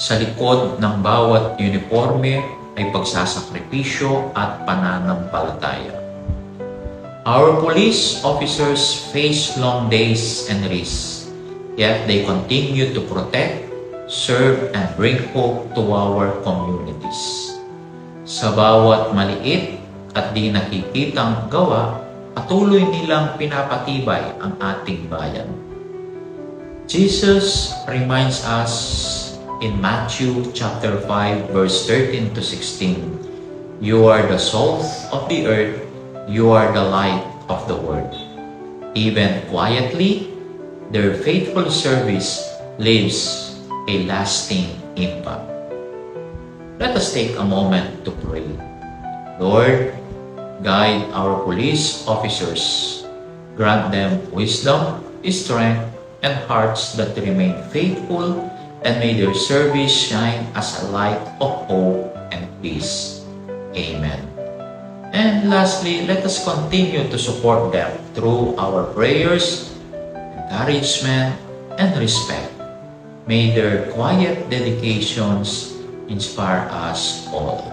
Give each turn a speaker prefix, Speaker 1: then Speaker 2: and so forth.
Speaker 1: Sa likod ng bawat uniforme ay pagsasakripisyo at pananampalataya. Our police officers face long days and risks, yet they continue to protect, serve, and bring hope to our communities. Sa bawat maliit at di nakikitang gawa, patuloy nilang pinapatibay ang ating bayan. Jesus reminds us in Matthew chapter 5 verse 13 to 16, "You are the salt of the earth, you are the light of the world." Even quietly, their faithful service leaves a lasting impact. Let us take a moment to pray. Lord, guide our police officers. Grant them wisdom, strength, and hearts that remain faithful, and may their service shine as a light of hope and peace. Amen. And lastly, let us continue to support them through our prayers, encouragement, and respect. May their quiet dedications inspire us all.